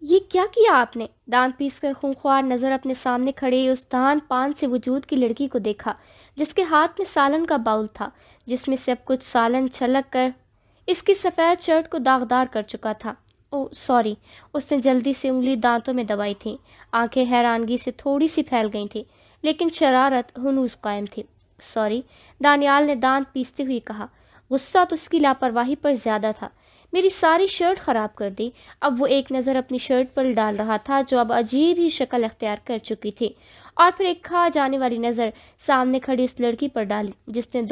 یہ کیا کیا آپ نے؟ دانت پیس کر خونخوار نظر اپنے سامنے کھڑے اس دان پان سے وجود کی لڑکی کو دیکھا، جس کے ہاتھ میں سالن کا باؤل تھا، جس میں سے اب کچھ سالن چھلک کر اس کی سفید شرٹ کو داغدار کر چکا تھا۔ او سوری، اس نے جلدی سے انگلی دانتوں میں دبائی تھی۔ آنکھیں حیرانگی سے تھوڑی سی پھیل گئی تھیں، لیکن شرارت ہنوز قائم تھی۔ سوری، دانیال نے دانت پیستے ہوئے کہا۔ غصہ تو اس کی لاپرواہی پر زیادہ تھا۔ میری ساری شرٹ خراب کر دی۔ اب وہ ایک نظر اپنی شرٹ پر ڈال رہا تھا جو اب عجیب ہی شکل اختیار کر چکی تھی، اور پھر ایک کھا جانے والی نظر سامنے کھڑی اس لڑکی پر ڈالی جس نے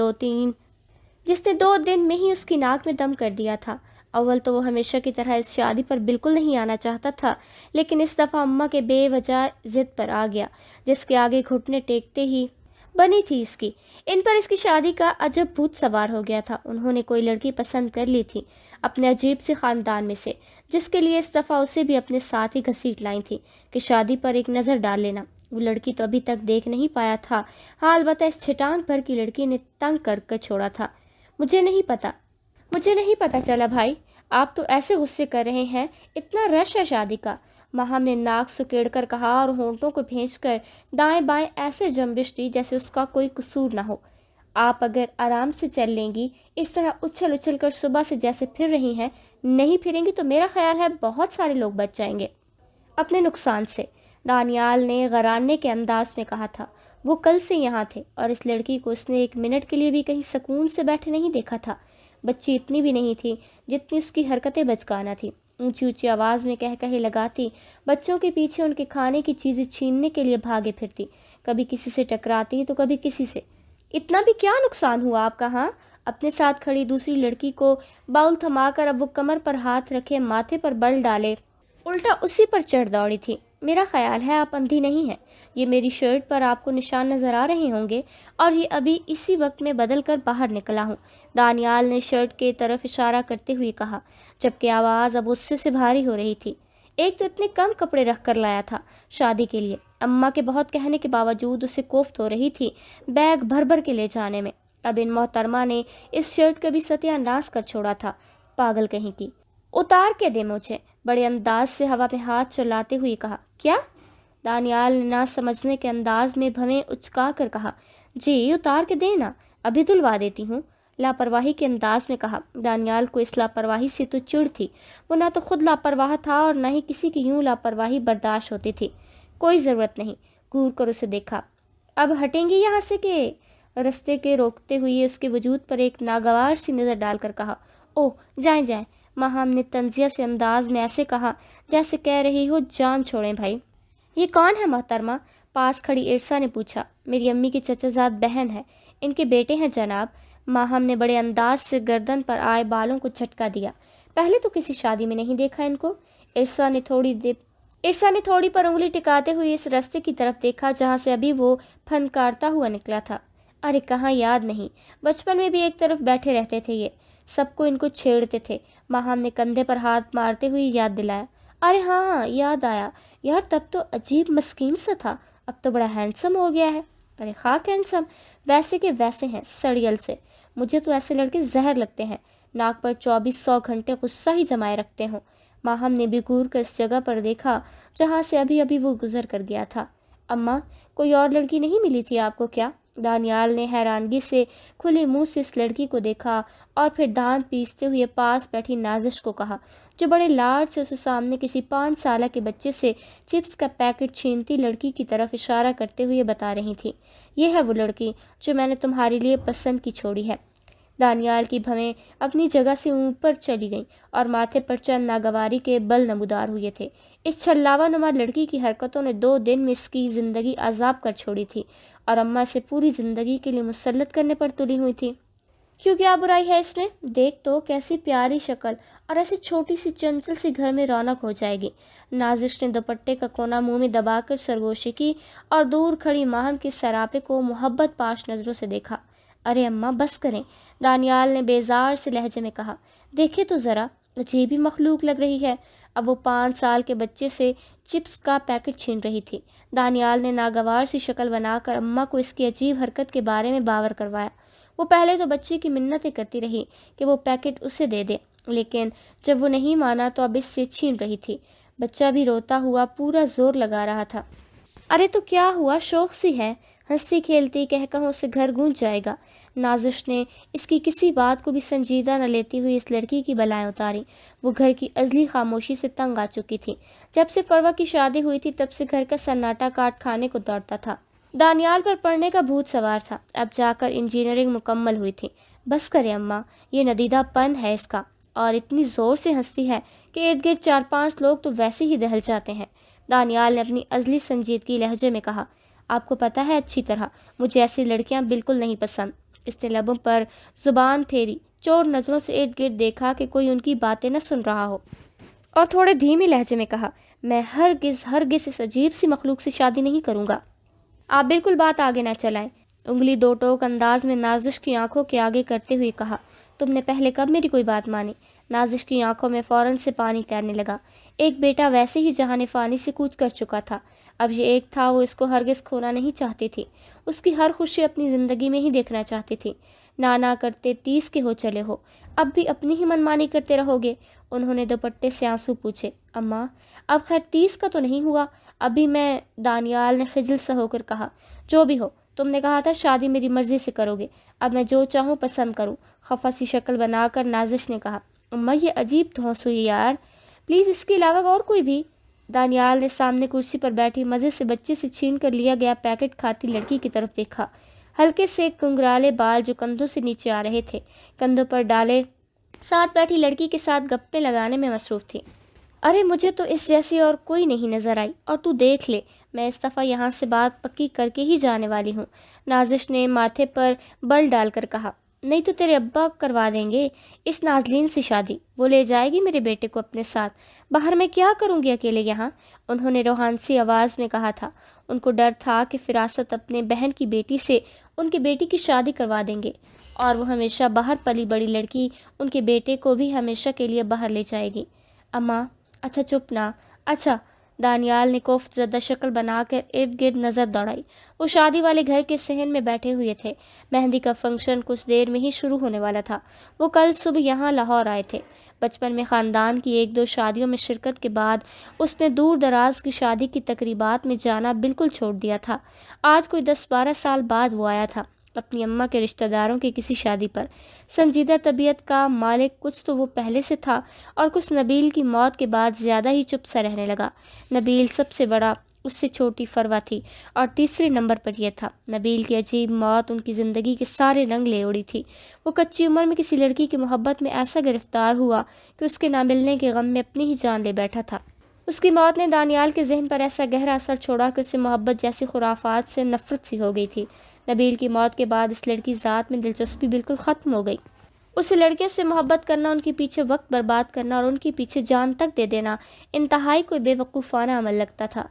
دو دن میں ہی اس کی ناک میں دم کر دیا تھا۔ اول تو وہ ہمیشہ کی طرح اس شادی پر بالکل نہیں آنا چاہتا تھا، لیکن اس دفعہ اماں کے بے وجہ ضد پر آ گیا، جس کے آگے گھٹنے ٹیکتے ہی بنی تھی اس کی۔ ان پر اس کی شادی کا عجب بھوت سوار ہو گیا تھا۔ انہوں نے کوئی لڑکی پسند کر لی تھی اپنے عجیب سے خاندان میں سے، جس کے لیے اس دفعہ اسے بھی اپنے ساتھ ہی گھسیٹ لائی تھی کہ شادی پر ایک نظر ڈال لینا۔ وہ لڑکی تو ابھی تک دیکھ نہیں پایا تھا، ہاں البتہ اس چھٹانگ بھر کی لڑکی نے تنگ کر کے چھوڑا تھا۔ مجھے نہیں پتا چلا بھائی، آپ تو ایسے غصے کر رہے ہیں، اتنا رش ہے شادی کا۔ ماہم نے ناک سکیڑ کر کہا اور ہونٹوں کو بھینچ کر دائیں بائیں ایسے جنبش دی جیسے اس کا کوئی قصور نہ ہو۔ آپ اگر آرام سے چل لیں گی، اس طرح اچھل اچھل کر صبح سے جیسے پھر رہی ہیں، نہیں پھریں گی تو میرا خیال ہے بہت سارے لوگ بچ جائیں گے اپنے نقصان سے، دانیال نے غرانے کے انداز میں کہا تھا۔ وہ کل سے یہاں تھے اور اس لڑکی کو اس نے ایک منٹ کے لیے بھی کہیں سکون سے بیٹھے نہیں دیکھا تھا۔ بچی اتنی بھی نہیں تھی جتنی اس کی حرکتیں بچکانا تھی۔ اونچی اونچی آواز میں کہہ کہے لگاتی، بچوں کے پیچھے ان کے کھانے کی چیزیں چھیننے کے لیے بھاگے پھرتی، کبھی کسی سے ٹکراتی تو کبھی کسی سے۔ اتنا بھی کیا نقصان ہوا آپ کا؟ ہاں؟ اپنے ساتھ کھڑی دوسری لڑکی کو باؤل تھما کر اب وہ کمر پر ہاتھ رکھے ماتھے پر بل ڈالے الٹا اسی پر چڑھ دوڑی تھی۔ میرا خیال ہے آپ اندھی نہیں ہیں، یہ میری شرٹ پر آپ کو نشان نظر آ رہے ہوں گے، اور یہ ابھی اسی وقت میں بدل کر باہر نکلا ہوں، دانیال نے شرٹ کے طرف اشارہ کرتے ہوئے کہا، جبکہ آواز اب غصے سے بھاری ہو رہی تھی۔ ایک تو اتنے کم کپڑے رکھ کر لایا تھا شادی کے لیے، اماں کے بہت کہنے کے باوجود اسے کوفت ہو رہی تھی بیگ بھر بھر کے لے جانے میں۔ اب ان محترمہ نے اس شرٹ کا بھی ستیہ ناش کر چھوڑا تھا۔ پاگل کہیں کی، اتار کے دے مجھے، بڑے انداز سے ہوا میں ہاتھ چلاتے ہوئے کہا۔ کیا؟ دانیال نے نہ سمجھنے کے انداز میں بھویں اچکا کر کہا۔ جی اتار کے دینا، ابھی دلوا دیتی ہوں، لاپرواہی کے انداز میں کہا۔ دانیال کو اس لاپرواہی سے تو چڑ تھی، وہ نہ تو خود لاپرواہ تھا اور نہ ہی کسی کی یوں لاپرواہی برداشت ہوتی تھی۔ کوئی ضرورت نہیں، گور کر اسے دیکھا۔ اب ہٹیں گی یہاں سے کہ؟ رستے کے روکتے ہوئے اس کے وجود پر ایک ناگوار سی نظر ڈال کر کہا۔ اوہ جائیں جائیں، ماہم نے تنزیہ سے انداز میں ایسے کہا جیسے کہہ رہی ہو جان چھوڑیں بھائی۔ یہ کون ہے محترمہ؟ پاس کھڑی ارسا نے پوچھا۔ میری امی کی چچا زاد بہن ہے، ان کے بیٹے ہیں جناب۔ ماہم نے بڑے انداز سے گردن پر آئے بالوں کو جھٹکا دیا۔ پہلے تو کسی شادی میں نہیں دیکھا ان کو۔ ارسا نے تھوڑی پر انگلی ٹکاتے ہوئے اس رستے کی طرف دیکھا جہاں سے ابھی وہ پھنکارتا ہوا نکلا تھا۔ ارے کہاں یاد نہیں، بچپن میں بھی ایک طرف بیٹھے رہتے تھے، یہ سب کو ان کو چھیڑتے تھے۔ ماہم نے کندھے پر ہاتھ مارتے ہوئے یاد دلایا۔ ارے ہاں یاد آیا یار، تب تو عجیب مسکین سا تھا، اب تو بڑا ہینڈسم ہو گیا ہے۔ ارے خاک ہینڈسم، ویسے کے ویسے ہیں سڑیل سے، مجھے تو ایسے لڑکے زہر لگتے ہیں، ناک پر 2400 گھنٹے غصہ ہی جمائے رکھتے ہوں۔ ماہم نے بھی گور کر اس جگہ پر دیکھا جہاں سے ابھی وہ گزر کر گیا تھا۔ اماں، کوئی اور لڑکی نہیں ملی تھی آپ کو کیا؟ دانیال نے حیرانگی سے کھلے منہ سے اس لڑکی کو دیکھا اور پھر دانت پیستے ہوئے پاس بیٹھی نازش کو کہا، جو بڑے لاڈ سے اسے سامنے کسی 5 سالہ کے بچے سے چپس کا پیکٹ چھینتی لڑکی کی طرف اشارہ کرتے ہوئے بتا رہی تھی، یہ ہے وہ لڑکی جو میں نے تمہارے لیے پسند کی چھوڑی ہے۔ دانیال کی بھویں اپنی جگہ سے اوپر چلی گئیں اور ماتھے پر چند ناگواری کے بل نمودار ہوئے تھے۔ اس چھلاوا نما لڑکی کی حرکتوں نے 2 دن میں اس کی زندگی عذاب کر چھوڑی تھی اور اماں سے پوری زندگی کے لیے مسلط کرنے پر تلی ہوئی تھی۔ کیوں کیا برائی ہے اس میں؟ دیکھ تو کیسی پیاری شکل، اور ایسی چھوٹی سی چنچل سی گھر میں رونق ہو جائے گی۔ نازش نے دوپٹے کا کونا منہ میں دبا کر سرگوشی کی اور دور کھڑی ماہم کے سراپے کو محبت پاش نظروں سے دیکھا۔ ارے اماں بس کریں، دانیال نے بیزار سے لہجے میں کہا۔ دیکھے تو ذرا، عجیب ہی مخلوق لگ رہی ہے۔ اب وہ 5 سال کے بچے سے چپس کا پیکٹ چھین رہی تھی۔ دانیال نے ناگوار سی شکل بنا کر اماں کو اس کی عجیب حرکت کے بارے میں باور کروایا۔ وہ پہلے تو بچے کی منتیں کرتی رہی کہ وہ پیکٹ اسے دے دے، لیکن جب وہ نہیں مانا تو اب اس سے چھین رہی تھی۔ بچہ بھی روتا ہوا پورا زور لگا رہا تھا۔ ارے تو کیا ہوا، شوق سی ہے، ہنستی کھیلتی کہوں سے گھر گونج جائے گا۔ نازش نے اس کی کسی بات کو بھی سنجیدہ نہ لیتی ہوئی اس لڑکی کی بلائیں اتاری۔ وہ گھر کی ازلی خاموشی سے تنگ آ چکی تھی۔ جب سے فروہ کی شادی ہوئی تھی تب سے گھر کا سناٹا کاٹ کھانے کو دوڑتا تھا۔ دانیال پر پڑھنے کا بھوت سوار تھا، اب جا کر انجینئرنگ مکمل ہوئی تھی۔ بس کرے اماں، یہ ندیدہ پن ہے اس کا، اور اتنی زور سے ہنستی ہے کہ ارد گرد 4-5 لوگ تو ویسے ہی دہل جاتے ہیں۔ دانیال نے اپنی ازلی سنجیدگی لہجے میں کہا، آپ کو پتہ ہے اچھی طرح مجھے ایسی لڑکیاں بالکل نہیں پسند۔ اس نے لبوں پر زبان پھیری، چور نظروں سے ارد گرد دیکھا کہ کوئی ان کی باتیں نہ سن رہا ہو، اور تھوڑے دھیمی لہجے میں کہا، میں ہرگز اس عجیب سی مخلوق سے شادی نہیں کروں گا۔ آپ بالکل بات آگے نہ چلائیں، انگلی 2 ٹوک انداز میں نازش کی آنکھوں کے آگے کرتے ہوئے کہا، تم نے پہلے کب میری کوئی بات مانی؟ نازش کی آنکھوں میں فوراً سے پانی تیرنے لگا۔ ایک بیٹا ویسے ہی جہان فانی سے کوچ کر چکا تھا، اب یہ ایک تھا، وہ اس کو ہرگز کھونا نہیں چاہتی تھی۔ اس کی ہر خوشی اپنی زندگی میں ہی دیکھنا چاہتی تھی۔ نانا کرتے 30 کے ہو چلے ہو، اب بھی اپنی ہی منمانی کرتے رہو گے؟ انہوں نے دوپٹے سے آنسو پوچھے۔ اماں، اب خیر 30 کا تو نہیں ہوا ابھی میں، دانیال نے خجل سا ہو کر کہا۔ جو بھی ہو، تم نے کہا تھا شادی میری مرضی سے کرو گے، اب میں جو چاہوں پسند کروں۔ خفا سی شکل بنا کر نازش نے کہا۔ اماں، یہ عجیب دھونس ہوئی یار، پلیز اس کے علاوہ اور کوئی بھی؟ دانیال نے سامنے کرسی پر بیٹھی مزے سے بچے سے چھین کر لیا گیا پیکٹ کھاتی لڑکی کی طرف دیکھا۔ ہلکے سے کنگرالے بال جو کندھوں سے نیچے آ رہے تھے، کندھوں پر ڈالے ساتھ بیٹھی لڑکی کے ساتھ گپے لگانے میں مصروف تھی۔ ارے مجھے تو اس جیسی اور کوئی نہیں نظر آئی، اور تو دیکھ لے، میں اس دفعہ یہاں سے بات پکی کر کے ہی جانے والی ہوں۔ نازش نے ماتھے پر بل ڈال کر کہا۔ نہیں تو تیرے ابا کروا دیں گے اس نازلین سے شادی، وہ لے جائے گی میرے بیٹے کو اپنے ساتھ، باہر میں کیا کروں گی اکیلے یہاں؟ انہوں نے روحان سی آواز میں کہا تھا۔ ان کو ڈر تھا کہ فراست اپنے بہن کی بیٹی سے ان کی بیٹی کی شادی کروا دیں گے، اور وہ ہمیشہ باہر پلی بڑی لڑکی ان کے بیٹے کو بھی ہمیشہ کے لیے باہر لے جائے گی۔ اماں، اچھا چپ نہ، اچھا۔ دانیال نے کوفت زدہ شکل بنا کر ارد گرد نظر دوڑائی۔ وہ شادی والے گھر کے صحن میں بیٹھے ہوئے تھے۔ مہندی کا فنکشن کچھ دیر میں ہی شروع ہونے والا تھا۔ وہ کل صبح یہاں لاہور آئے تھے۔ بچپن میں خاندان کی 1-2 شادیوں میں شرکت کے بعد اس نے دور دراز کی شادی کی تقریبات میں جانا بالکل چھوڑ دیا تھا۔ آج کوئی 10-12 سال بعد وہ آیا تھا اپنی اماں کے رشتہ داروں کی کسی شادی پر۔ سنجیدہ طبیعت کا مالک کچھ تو وہ پہلے سے تھا، اور کچھ نبیل کی موت کے بعد زیادہ ہی چپ سا رہنے لگا۔ نبیل سب سے بڑا، اس سے چھوٹی فروہ تھی، اور تیسرے نمبر پر یہ تھا۔ نبیل کی عجیب موت ان کی زندگی کے سارے رنگ لے اڑی تھی۔ وہ کچی عمر میں کسی لڑکی کی محبت میں ایسا گرفتار ہوا کہ اس کے نہ ملنے کے غم میں اپنی ہی جان لے بیٹھا تھا۔ اس کی موت نے دانیال کے ذہن پر ایسا گہرا اثر چھوڑا کہ اسے محبت جیسی خرافات سے نفرت سی ہو گئی تھی۔ نبیل کی موت کے بعد اس لڑکی ذات میں دلچسپی بالکل ختم ہو گئی۔ اسے لڑکیوں سے محبت کرنا، ان کے پیچھے وقت برباد کرنا اور ان کے پیچھے جان تک دے دینا انتہائی کوئی بے وقوفانہ عمل لگتا تھا۔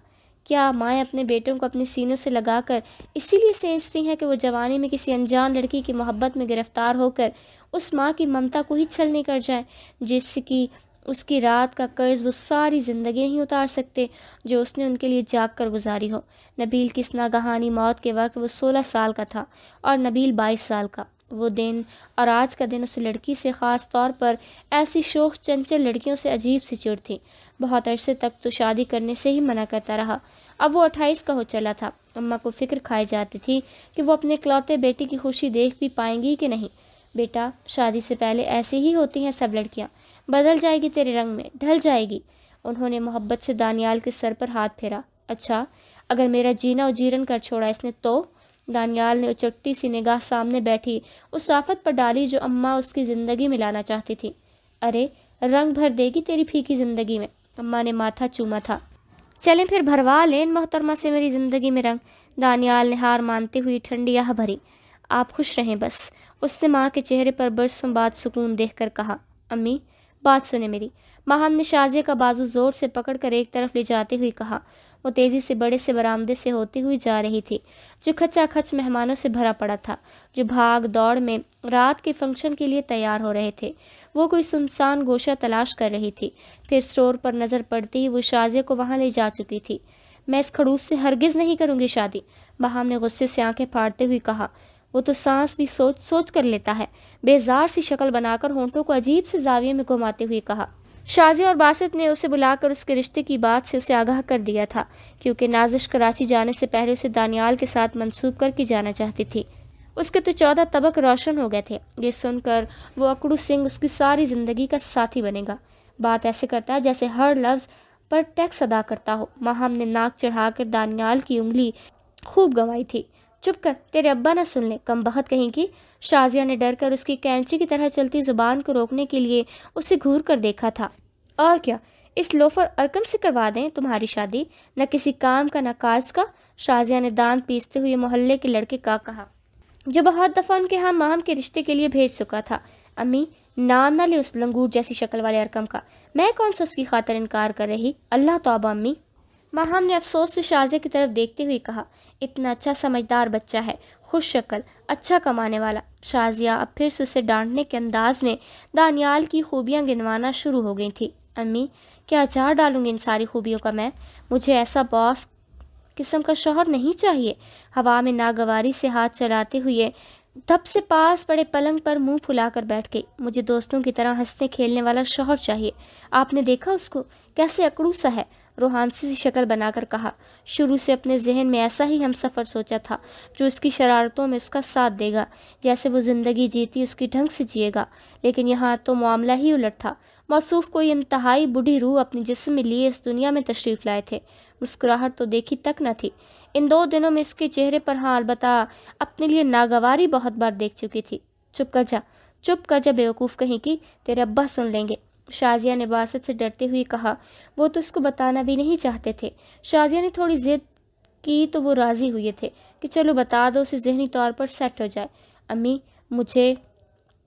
کیا مائیں اپنے بیٹوں کو اپنے سینوں سے لگا کر اسی لیے سینچتی ہیں کہ وہ جوانی میں کسی انجان لڑکی کی محبت میں گرفتار ہو کر اس ماں کی ممتا کو ہی چھلنی کر جائیں، جس کی اس کی رات کا قرض وہ ساری زندگی نہیں اتار سکتے جو اس نے ان کے لیے جاگ کر گزاری ہو۔ نبیل کی اس ناگہانی موت کے وقت وہ 16 سال کا تھا اور نبیل 22 سال کا۔ وہ دن اور آج کا دن اس لڑکی سے، خاص طور پر ایسی شوخ چنچل لڑکیوں سے، عجیب سی چڑ تھی۔ بہت عرصے تک تو شادی کرنے سے ہی منع کرتا رہا۔ اب وہ 28 کا ہو چلا تھا۔ اماں کو فکر کھائی جاتی تھی کہ وہ اپنے اکلوتے بیٹے کی خوشی دیکھ بھی پائیں گی کہ نہیں۔ بیٹا، شادی سے پہلے ایسی ہی ہوتی ہیں سب لڑکیاں، بدل جائے گی تیرے رنگ میں، ڈھل جائے گی۔ انہوں نے محبت سے دانیال کے سر پر ہاتھ پھیرا۔ اچھا، اگر میرا جینا اجیرن کر چھوڑا اس نے تو؟ دانیال نے اچٹی سی نگاہ سامنے بیٹھی اس آفت پر ڈالی جو اماں اس کی زندگی میں لانا چاہتی تھی۔ ارے، رنگ بھر دے گی تیری پھیکی زندگی میں۔ اماں نے ماتھا چوما تھا۔ چلیں پھر بھروا لیں محترمہ سے میری زندگی میں رنگ۔ دانیال نے ہار مانتے ہوئی ٹھنڈی آہ بھری۔ آپ خوش رہیں بس، اس نے ماں کے چہرے پر برسوں بعد سکون دیکھ کر کہا۔ امی، بات سنیں میری، ماہم نے شازیہ کا بازو زور سے پکڑ کر ایک طرف لے جاتے ہوئے کہا۔ وہ تیزی سے بڑے سے برآمدے سے ہوتی ہوئی جا رہی تھی جو کھچا کھچ مہمانوں سے بھرا پڑا تھا، جو بھاگ دوڑ میں رات کے فنکشن کے لیے تیار ہو رہے تھے۔ وہ کوئی سنسان گوشہ تلاش کر رہی تھی۔ پھر اسٹور پر نظر پڑتی ہی وہ شازیہ کو وہاں لے جا چکی تھی۔ میں اس کھڑوس سے ہرگز نہیں کروں گی شادی، ماہم نے غصے سے آنکھیں پھاڑتے ہوئے کہا۔ وہ تو سانس بھی سوچ سوچ کر لیتا ہے، بیزار سی شکل بنا کر ہونٹوں کو عجیب سے زاویے میں گھماتے ہوئے کہا۔ شازیہ اور باسط نے اسے بلا کر اس کے رشتے کی بات سے اسے آگاہ کر دیا تھا، کیونکہ نازش کراچی جانے سے پہلے اسے دانیال کے ساتھ منسوب کر کے جانا چاہتی تھی۔ اس کے تو 14 طبق روشن ہو گئے تھے۔ یہ سن کر وہ اکڑو سنگھ اس کی ساری زندگی کا ساتھی بنے گا۔ بات ایسے کرتا ہے جیسے ہر لفظ پر ٹیکس ادا کرتا ہو۔ ماہم نے ناک چڑھا کر دانیال کی انگلی خوب گنوائی تھی۔ چپ کر، تیرے ابا نہ سن لیں، کم بخت کہیں کی۔ شازیہ نے ڈر کر اس کی کینچی کی طرح چلتی زبان کو روکنے کے لیے اسے گھور کر دیکھا تھا۔ اور کیا اس لوفر ارکم سے کروا دیں تمہاری شادی؟ نہ کسی کام کا نہ کاج کا۔ شازیہ نے دانت پیستے ہوئے محلے کے لڑکے کا کہا، جو بہت دفعہ ان کے ہاں ماہم کے رشتے کے لیے بھیج چکا تھا۔ امی، نام نہ لے اس لنگور جیسی شکل والے ارکم کا، میں کون سا اس کی خاطر انکار کر رہی؟ اللہ توبہ امی۔ ماہم نے افسوس سے شازیہ کی طرف دیکھتے ہوئے کہا، اتنا اچھا سمجھدار بچہ ہے، خوش شکل، اچھا کمانے والا۔ شازیہ اب پھر سے اسے ڈانٹنے کے انداز میں دانیال کی خوبیاں گنوانا شروع ہو گئی تھی۔ امی، کیا اچار ڈالوں گی ان ساری خوبیوں کا میں؟ مجھے ایسا باس قسم کا شوہر نہیں چاہیے۔ ہوا میں ناگواری سے ہاتھ چلاتے ہوئے دھپ سے پاس پڑے پلنگ پر منہ پھلا کر بیٹھ گئی۔ مجھے دوستوں کی طرح ہنسنے کھیلنے والا شوہر چاہیے۔ آپ نے دیکھا اس کو کیسے اکڑو سا ہے؟ روحانسی سی شکل بنا کر کہا۔ شروع سے اپنے ذہن میں ایسا ہی ہم سفر سوچا تھا، جو اس کی شرارتوں میں اس کا ساتھ دے گا، جیسے وہ زندگی جیتی اس کی ڈھنگ سے جیے گا۔ لیکن یہاں تو معاملہ ہی الٹ تھا۔ موصوف کوئی انتہائی بوڑھی روح اپنے جسم میں لیے اس دنیا میں تشریف لائے تھے۔ مسکراہٹ تو دیکھی تک نہ تھی۔ ان 2 دنوں میں اس کے چہرے پر ہاں البتہ اپنے لیے ناگواری بہت بار دیکھ چکی تھی۔ چپ کر جا بیوقوف کہیں کی، تیرے ابا سن لیں گے۔ شازیہ نے باسط سے ڈرتے ہوئے کہا۔ وہ تو اس کو بتانا بھی نہیں چاہتے تھے۔ شازیہ نے تھوڑی ضد کی تو وہ راضی ہوئے تھے کہ چلو بتا دو، اسے ذہنی طور پر سیٹ ہو جائے۔ امی، مجھے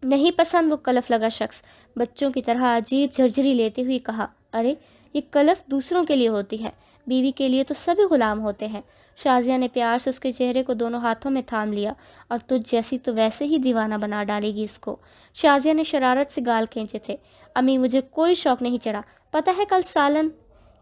نہیں پسند وہ کلف لگا شخص، بچوں کی طرح عجیب جھرجھری لیتے ہوئے کہا۔ ارے، یہ کلف دوسروں کے لیے ہوتی ہے، بیوی کے لیے تو سبھی غلام ہوتے ہیں۔ شازیہ نے پیار سے اس کے چہرے کو دونوں ہاتھوں میں تھام لیا۔ اور تجھ جیسی تو ویسے ہی دیوانہ بنا ڈالے گی اس کو۔ شازیہ نے شرارت سے گال کھینچے تھے۔ امی، مجھے کوئی شوق نہیں چڑھا، پتہ ہے کل سالن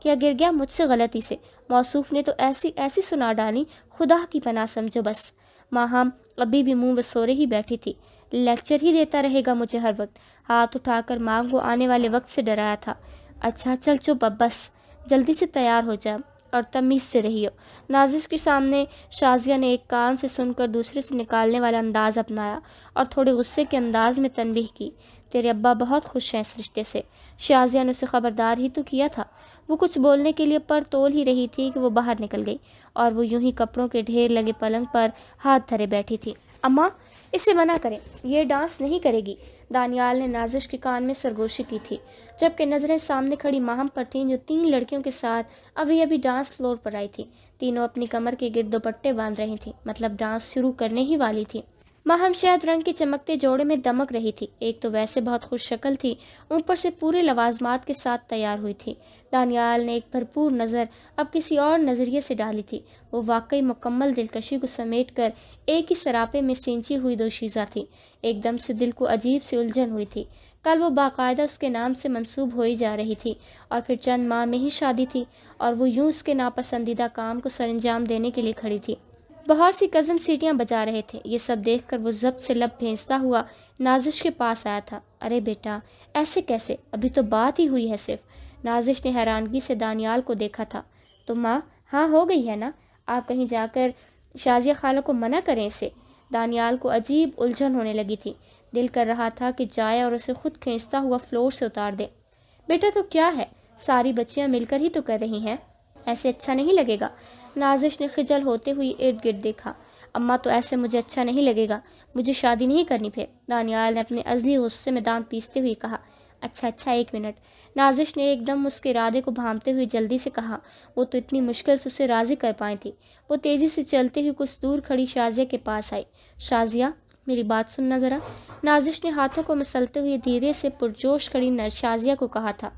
کیا گر گیا مجھ سے غلطی سے۔ موصوف نے تو ایسی سنا ڈالی، خدا کی پناہ سمجھو بس۔ ماہم ابھی بھی منہ بسورے ہی بیٹھی تھی۔ لیکچر ہی دیتا رہے گا مجھے ہر وقت۔ ہاتھ اٹھا کر ماں کو آنے والے وقت سے ڈرایا تھا۔ اچھا چل چپ اب بس، جلدی سے تیار ہو جا اور تمیز سے رہیو۔ نازش کے سامنے شازیہ نے ایک کان سے سن کر دوسرے سے نکالنے والا انداز اپنایا اور تھوڑے غصے کے انداز میں تنبیہ کی۔ تیرے ابا بہت خوش ہیں اس رشتے سے۔ شازیہ نے اسے خبردار ہی تو کیا تھا۔ وہ کچھ بولنے کے لیے پر تول ہی رہی تھی کہ وہ باہر نکل گئی اور وہ یوں ہی کپڑوں کے ڈھیر لگے پلنگ پر ہاتھ دھرے بیٹھی تھی۔ اماں، اسے منع کریں، یہ ڈانس نہیں کرے گی۔ دانیال نے نازش کے کان میں سرگوشی کی تھی، جبکہ نظریں سامنے کھڑی ماہم پر تھیں، جو 3 لڑکیوں کے ساتھ ابھی ڈانس فلور پر آئی تھی۔ تینوں اپنی کمر کے گرد دوپٹے باندھ رہی تھیں، مطلب ڈانس شروع کرنے ہی والی تھی۔ ماہم شہد رنگ کے چمکتے جوڑے میں دمک رہی تھی۔ ایک تو ویسے بہت خوش شکل تھی، اوپر سے پورے لوازمات کے ساتھ تیار ہوئی تھی۔ دانیال نے ایک بھرپور نظر اب کسی اور نظریے سے ڈالی تھی۔ وہ واقعی مکمل دلکشی کو سمیٹ کر ایک ہی سراپے میں سینچی ہوئی دوشیزہ تھی۔ ایک دم سے دل کو عجیب سی الجھن ہوئی تھی۔ کل وہ باقاعدہ اس کے نام سے منسوب ہوئی جا رہی تھی، اور پھر چند ماہ میں ہی شادی تھی، اور وہ یوں اس کے ناپسندیدہ کام کو سر انجام دینے کے لیے کھڑی تھی۔ بہت سی کزن سیٹیاں بجا رہے تھے۔ یہ سب دیکھ کر وہ ضبط سے لب بھینستا ہوا نازش کے پاس آیا تھا۔ ارے بیٹا، ایسے کیسے؟ ابھی تو بات ہی ہوئی ہے صرف۔ نازش نے حیرانگی سے دانیال کو دیکھا تھا۔ تو ماں، ہاں ہو گئی ہے نا؟ آپ کہیں جا کر شازیہ خالہ کو منع کریں اسے۔ دانیال کو عجیب الجھن ہونے لگی تھی۔ دل کر رہا تھا کہ جائے اور اسے خود کھینچتا ہوا فلور سے اتار دے۔ بیٹا تو کیا ہے، ساری بچیاں مل کر ہی تو کر رہی ہیں، ایسے اچھا نہیں لگے گا۔ نازش نے خجل ہوتے ہوئے ارد گرد دیکھا۔ اماں، تو ایسے مجھے اچھا نہیں لگے گا، مجھے شادی نہیں کرنی پھر۔ دانیال نے اپنے ازلی غصے میں دانت پیستے ہوئے کہا۔ اچھا 1 منٹ۔ نازش نے ایک دم اس کے ارادے کو بھانپتے ہوئے جلدی سے کہا۔ وہ تو اتنی مشکل سے اسے راضی کر پائی تھی۔ وہ تیزی سے چلتے ہوئے کچھ دور کھڑی شازیہ کے پاس آئی۔ شازیہ، میری بات سننا ذرا۔ نازش نے ہاتھوں کو مسلتے ہوئے دھیرے سے پرجوش کھڑی شازیہ کو کہا تھا۔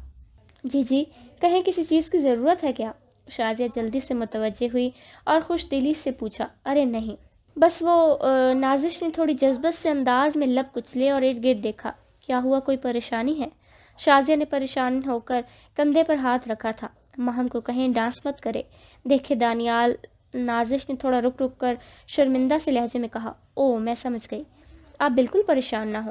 جی، کہیں کسی چیز کی ضرورت ہے کیا؟ شازیہ جلدی سے متوجہ ہوئی اور خوش دلی سے پوچھا۔ ارے نہیں، بس وہ نازش نے تھوڑی جذبت سے انداز میں لب کچلے اور ارد گرد دیکھا۔ کیا ہوا، کوئی پریشانی ہے؟ شازیہ نے پریشان ہو کر کندھے پر ہاتھ رکھا تھا۔ ماہم کو کہیں ڈانس مت کرے۔ دیکھے دانیال، نازش نے تھوڑا رک کر شرمندہ سے لہجے میں کہا۔ او، میں سمجھ گئی، آپ بالکل پریشان نہ ہو،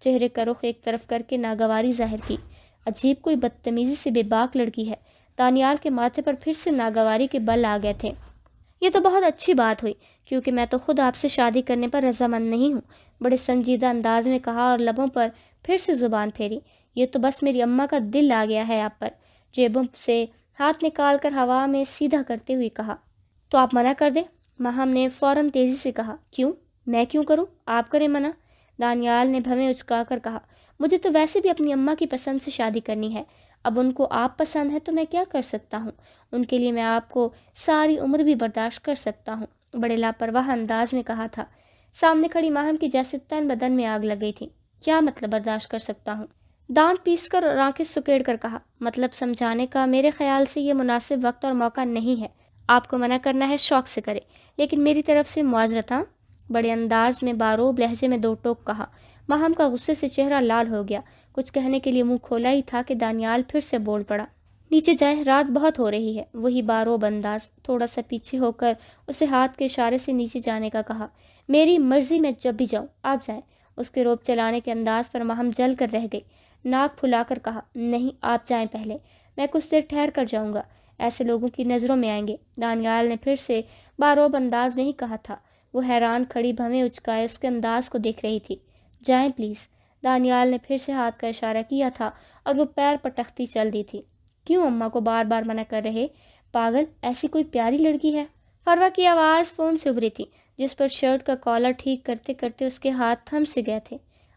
چہرے کا رخ ایک طرف کر کے ناگواری ظاہر کی۔ عجیب کوئی بدتمیزی سے بے باک لڑکی ہے۔ دانیال کے ماتھے پر پھر سے ناگواری کے بل آ گئے تھے۔ یہ تو بہت اچھی بات ہوئی، کیونکہ میں تو خود آپ سے شادی کرنے پر رضامند نہیں ہوں، بڑے سنجیدہ انداز میں کہا اور لبوں پر پھر سے زبان پھیری۔ یہ تو بس میری اماں کا دل آ گیا ہے آپ پر۔ جیبوں سے ہاتھ نکال کر ہوا میں سیدھا کرتے ہوئے کہا۔ تو آپ منع کر دیں؟ ماہم نے فوراً تیزی سے کہا۔ کیوں؟ میں کیوں کروں؟ آپ کریں منع۔ دانیال نے بھویں اچکا کر کہا۔ مجھے تو ویسے بھی اپنی اماں کی پسند سے شادی کرنی ہے، اب ان کو آپ پسند ہے تو میں کیا کر سکتا ہوں؟ ان کے لیے میں آپ کو ساری عمر بھی برداشت کر سکتا ہوں، بڑے لاپرواہ انداز میں کہا تھا۔ سامنے کھڑی ماہم کی جیسے تن بدن میں آگ لگ گئی تھی۔ کیا مطلب برداشت کر سکتا ہوں؟ دانت پیس کر اور آنکھیں سکیڑ کر کہا۔ مطلب سمجھانے کا میرے خیال سے یہ مناسب وقت اور موقع نہیں ہے۔ آپ کو منع کرنا ہے شوق سے کرے، لیکن میری طرف سے معذرت۔ ہاں، بڑے انداز میں باروب لہجے میں دو ٹوک کہا۔ ماہم کا غصے سے چہرہ لال ہو گیا، کچھ کہنے کے لیے منہ کھولا ہی تھا کہ دانیال پھر سے بول پڑا۔ نیچے جائیں، رات بہت ہو رہی ہے۔ وہی باروب انداز، تھوڑا سا پیچھے ہو کر اسے ہاتھ کے اشارے سے نیچے جانے کا کہا۔ میری مرضی، میں جب بھی جاؤں، آپ جائیں۔ اس کے روب چلانے کے انداز پر ماہم جل کر رہ گئی، ناک پھلا کر کہا۔ نہیں، آپ جائیں پہلے، میں کچھ دیر ٹھہر کر جاؤں گا، ایسے لوگوں کی نظروں میں آئیں گے۔ دانیال نے پھر سے باروب انداز میں ہی کہا تھا۔ وہ حیران کھڑی بھویں اچکائے اس کے انداز کو دیکھ رہی تھی۔ جائیں پلیز۔ دانیال نے پھر سے ہاتھ کا اشارہ کیا تھا اور وہ پیر پٹکتی چل دی تھی۔ کیوں اماں کو بار بار منع کر رہے؟ پاگل، ایسی کوئی پیاری لڑکی ہے؟ فروہ کی آواز فون سے ابھری تھی، جس پر شرٹ کا کالر ٹھیک کرتے کرتے اس کے ہاتھ تھم سے گئے تھے۔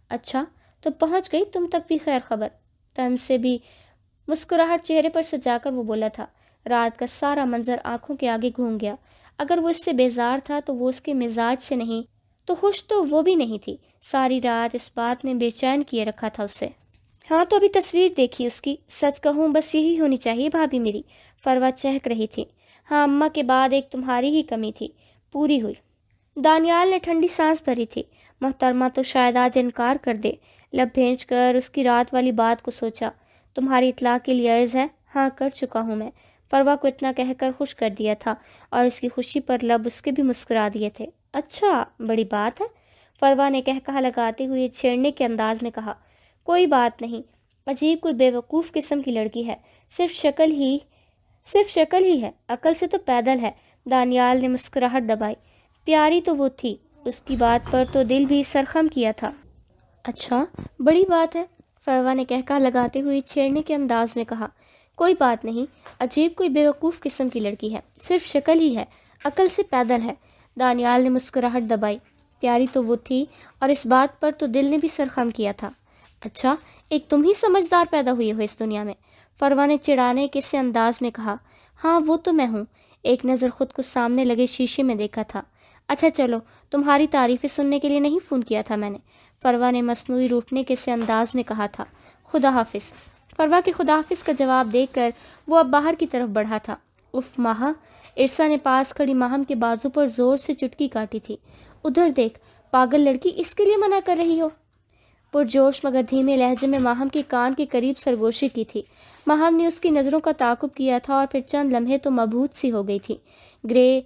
اچھا، تو پہنچ گئی تم تک بھی خیر خبر؟ تن سے بھی مسکراہٹ چہرے پر سجا کر وہ بولا تھا۔ رات کا سارا منظر آنکھوں کے آگے گھوم گیا۔ اگر وہ اس سے بیزار تھا تو وہ اس کے مزاج سے نہیں، تو خوش تو وہ بھی نہیں تھی۔ ساری رات اس بات نے بے چین کیے رکھا تھا اسے۔ ہاں تو ابھی تصویر دیکھی اس کی، سچ کہوں بس یہی ہونی چاہیے بھابھی میری۔ فروہ چہک رہی تھی۔ ہاں، اماں کے بعد ایک تمہاری ہی کمی تھی، پوری ہوئی۔ دانیال نے ٹھنڈی سانس بھری تھی۔ محترمہ تو شاید آج انکار کر دے۔ لب بھینچ کر اس کی رات والی بات کو سوچا۔ تمہاری اطلاع کے لیے عرض ہے، ہاں کر چکا ہوں میں۔ فروہ کو اتنا کہہ کر خوش کر دیا تھا اور اس کی خوشی پر لب اس کے بھی مسکرا دیے تھے۔ اچھا، بڑی بات ہے، فروہ نے کہہ کہا لگاتے ہوئے چھیڑنے کے انداز میں کہا۔ کوئی بات نہیں، عجیب کوئی بے وقوف قسم کی لڑکی ہے، صرف شکل ہی ہے، عقل سے تو پیدل ہے۔ دانیال نے مسکراہٹ دبائی۔ پیاری تو وہ تھی، اس کی بات پر تو دل بھی سرخم کیا تھا۔ اچھا، بڑی بات ہے، فروہ نے کہہ کہا لگاتے ہوئے چھیڑنے کے انداز میں کہا۔ کوئی بات نہیں، عجیب کوئی بے وقوف قسم کی لڑکی ہے، صرف شکل ہی ہے، عقل سے پیدل ہے۔ دانیال نے مسکراہٹ دبائی۔ پیاری تو وہ تھی اور اس بات پر تو دل نے بھی سرخم کیا تھا۔ اچھا، ایک تم ہی سمجھدار پیدا ہوئی ہو اس دنیا میں، فروہ نے چڑھانے کے سے انداز میں کہا۔ ہاں وہ تو میں ہوں، ایک نظر خود کو سامنے لگے شیشے میں دیکھا تھا۔ اچھا چلو، تمہاری تعریفیں سننے کے لیے نہیں فون کیا تھا میں نے، فروہ نے مصنوعی روٹنے کے سے انداز میں کہا تھا۔ خدا حافظ۔ فروہ کے خدا حافظ کا جواب دے کر وہ اب باہر کی طرف بڑھا تھا۔ اف ماہا، ارسا نے پاس کھڑی ماہم کے بازو پر زور سے چٹکی کاٹی تھی۔ ادھر دیکھ، پاگل لڑکی، اس کے لیے منع کر رہی ہو؟ پرجوش مگر دھیمے لہجے میں ماہم کے کان کے قریب سرگوشی کی تھی۔ ماہم نے اس کی نظروں کا تعاقب کیا تھا اور پھر چند لمحے تو مبہوت سی ہو گئی تھی۔ گرے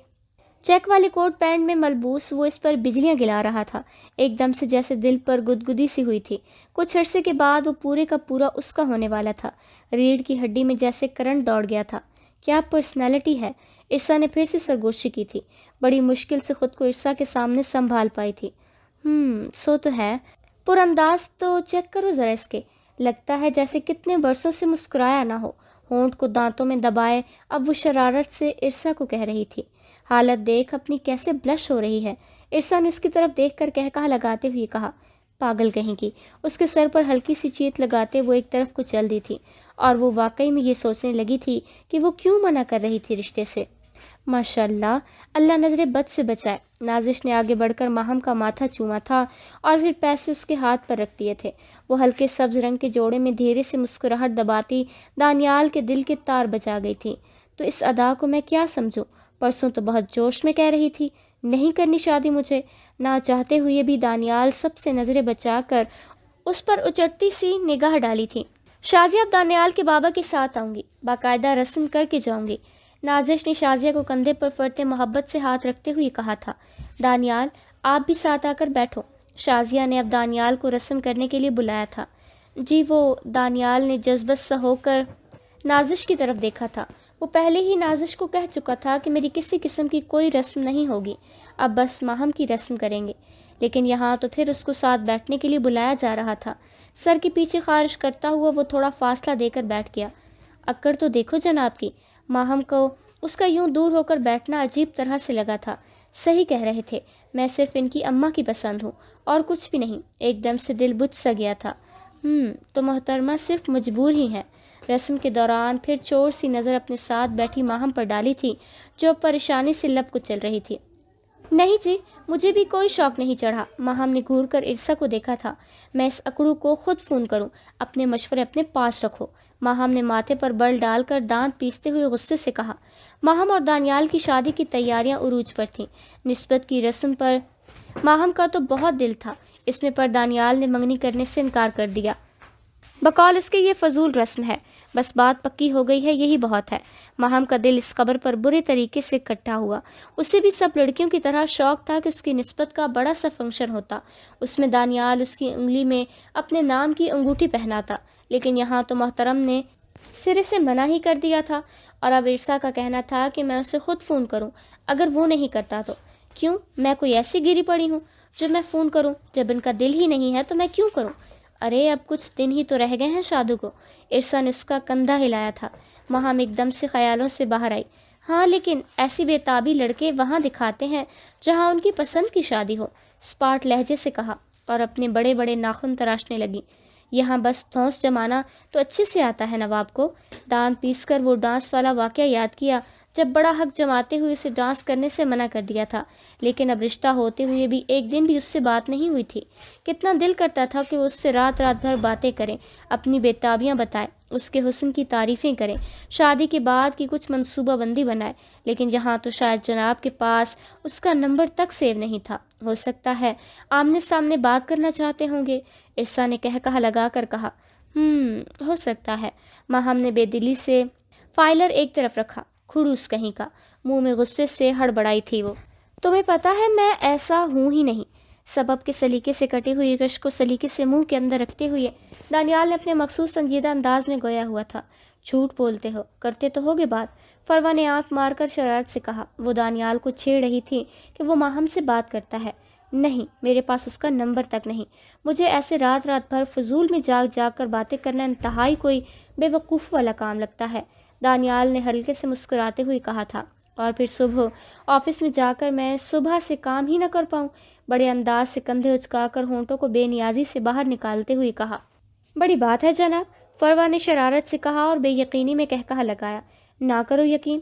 چیک والے کوٹ پینٹ میں ملبوس وہ اس پر بجلیاں گلا رہا تھا، ایک دم سے جیسے دل پر گدگدی سی ہوئی تھی۔ کچھ عرصے کے بعد وہ پورے کا پورا اس کا ہونے والا تھا، ریڑھ کی ہڈی میں جیسے کرنٹ دوڑ گیا تھا۔ کیا پرسنالٹی ہے، ارسا نے پھر سے سرگوشی کی تھی۔ بڑی مشکل سے خود کو ارسا کے سامنے سنبھال پائی تھی۔ سو تو ہے، پر انداز تو چیک کرو ذرا اس کے، لگتا ہے جیسے کتنے برسوں سے مسکرایا نہ ہو۔ ہونٹ کو دانتوں میں دبائے اب وہ شرارت سے ارسا کو کہہ رہی تھی۔ حالت دیکھ اپنی کیسے بلش ہو رہی ہے۔ ارسا نے اس کی طرف دیکھ کر کہہ کہا لگاتے ہوئے کہا۔ پاگل کہیں کی۔ اس کے سر پر ہلکی سی چیت لگاتے وہ ایک طرف کو چل دی تھی اور وہ واقعی میں یہ سوچنے لگی تھی کہ وہ کیوں منع کر رہی تھی رشتے سے۔ ماشاء اللہ، اللہ نظر بد سے بچائے۔ نازش نے آگے بڑھ کر ماہم کا ماتھا چوما تھا اور پھر پیسے اس کے ہاتھ پر رکھ دیے تھے۔ وہ ہلکے سبز رنگ کے جوڑے میں دھیرے سے مسکراہٹ دباتی دانیال کے دل کے تار بجا گئی تھی۔ تو اس ادا کو میں کیا سمجھوں؟ پرسوں تو بہت جوش میں کہہ رہی تھی نہیں کرنی شادی مجھے۔ نہ چاہتے ہوئے بھی دانیال سب سے نظریں بچا کر اس پر اچٹتی سی نگاہ ڈالی تھی۔ شازیہ اب دانیال کے بابا کے ساتھ آؤں گی، باقاعدہ رسم کر کے جاؤں گی۔ نازش نے شازیہ کو کندھے پر فرتے محبت سے ہاتھ رکھتے ہوئے کہا تھا۔ دانیال، آپ بھی ساتھ آ کر بیٹھو، شازیہ نے اب دانیال کو رسم کرنے کے لیے بلایا تھا۔ جی، وہ دانیال نے جذبت سا ہو کر نازش کی طرف دیکھا تھا۔ وہ پہلے ہی نازش کو کہہ چکا تھا کہ میری کسی قسم کی کوئی رسم نہیں ہوگی، اب بس ماہم کی رسم کریں گے، لیکن یہاں تو پھر اس کو ساتھ بیٹھنے کے لیے بلایا جا رہا تھا۔ سر کے پیچھے خارج کرتا ہوا وہ تھوڑا فاصلہ دے کر بیٹھ گیا۔ اکڑ تو دیکھو جناب کی۔ ماہم کو اس کا یوں دور ہو کر بیٹھنا عجیب طرح سے لگا تھا۔ صحیح کہہ رہے تھے، میں صرف ان کی اماں کی پسند ہوں اور کچھ بھی نہیں۔ ایک دم سے دل بجھ سا گیا تھا۔ تو محترمہ صرف مجبور ہی ہیں۔ رسم کے دوران پھر چور سی نظر اپنے ساتھ بیٹھی ماہم پر ڈالی تھی، جو پریشانی سے لب کو چل رہی تھی۔ نہیں جی، مجھے بھی کوئی شوق نہیں چڑھا۔ ماہم نے گھور کر ارسا کو دیکھا تھا۔ میں اس اکڑو کو خود فون کروں، اپنے مشورے اپنے پاس رکھو۔ ماہم نے ماتھے پر بل ڈال کر دانت پیستے ہوئے غصے سے کہا۔ ماہم اور دانیال کی شادی کی تیاریاں عروج پر تھیں۔ نسبت کی رسم پر ماہم کا تو بہت دل تھا، اس میں پر دانیال نے منگنی کرنے سے انکار کر دیا۔ بقول اس کے یہ فضول رسم ہے، بس بات پکی ہو گئی ہے، یہی بہت ہے۔ ماہم کا دل اس خبر پر برے طریقے سے اکٹھا ہوا۔ اسے بھی سب لڑکیوں کی طرح شوق تھا کہ اس کی نسبت کا بڑا سا فنکشن ہوتا، اس میں دانیال اس کی انگلی میں اپنے نام کی انگوٹھی پہناتا، لیکن یہاں تو محترم نے سرے سے منع ہی کر دیا تھا، اور اب ارسا کا کہنا تھا کہ میں اسے خود فون کروں، اگر وہ نہیں کرتا تو۔ کیوں، میں کوئی ایسی گری پڑی ہوں جو میں فون کروں؟ جب ان کا دل ہی نہیں ہے تو میں کیوں کروں؟ ارے اب کچھ دن ہی تو رہ گئے ہیں شادو کو۔ ارسا نے اس کا کندھا ہلایا تھا۔ ماہم ایک دم سے خیالوں سے باہر آئی۔ ہاں، لیکن ایسی بےتابی لڑکے وہاں دکھاتے ہیں جہاں ان کی پسند کی شادی ہو، اسپاٹ لہجے سے کہا، اور اپنے بڑے بڑے ناخن تراشنے لگی۔ یہاں بس دھونس جمانا تو اچھے سے آتا ہے نواب کو۔ دانت پیس کر وہ ڈانس والا واقعہ یاد کیا جب بڑا حق جماتے ہوئے اسے ڈانس کرنے سے منع کر دیا تھا، لیکن اب رشتہ ہوتے ہوئے بھی ایک دن بھی اس سے بات نہیں ہوئی تھی۔ کتنا دل کرتا تھا کہ وہ اس سے رات رات بھر باتیں کریں، اپنی بےتابیاں بتائے، اس کے حسن کی تعریفیں کریں، شادی کے بعد کی کچھ منصوبہ بندی بنائے، لیکن یہاں تو شاید جناب کے پاس اس کا نمبر تک سیو نہیں تھا۔ ہو سکتا ہے آمنے سامنے بات کرنا چاہتے ہوں گے، ارسا نے کہا لگا کر کہا۔ ہو سکتا ہے۔ ماہم نے بے دلی سے فائلر ایک طرف رکھا۔ کھڑوس کہیں کا، منہ میں غصے سے ہڑبڑائی تھی وہ۔ تمہیں پتہ ہے میں ایسا ہوں ہی نہیں۔ سبب کے سلیقے سے کٹی ہوئی رش کو سلیقے سے منہ کے اندر رکھتے ہوئے دانیال نے اپنے مخصوص سنجیدہ انداز میں گویا ہوا تھا۔ جھوٹ بولتے ہو، کرتے تو ہوگے بات، فروا نے آنکھ مار کر شرارت سے کہا۔ وہ دانیال کو چھیڑ رہی تھی کہ وہ ماہم سے بات کرتا ہے۔ نہیں، میرے پاس اس کا نمبر تک نہیں۔ مجھے ایسے رات رات بھر فضول میں جاگ جاگ کر باتیں کرنا انتہائی کوئی بے وقوف والا کام لگتا ہے، دانیال نے ہلکے سے مسکراتے ہوئے کہا تھا۔ اور پھر صبح آفس میں جا کر میں صبح سے کام ہی نہ کر پاؤں؟ بڑے انداز سے کندھے اچکا کر ہونٹوں کو بے نیازی سے باہر نکالتے ہوئے کہا۔ بڑی بات ہے جناب، فروا نے شرارت سے کہا اور بے یقینی میں کہا لگایا۔ نہ کرو یقین،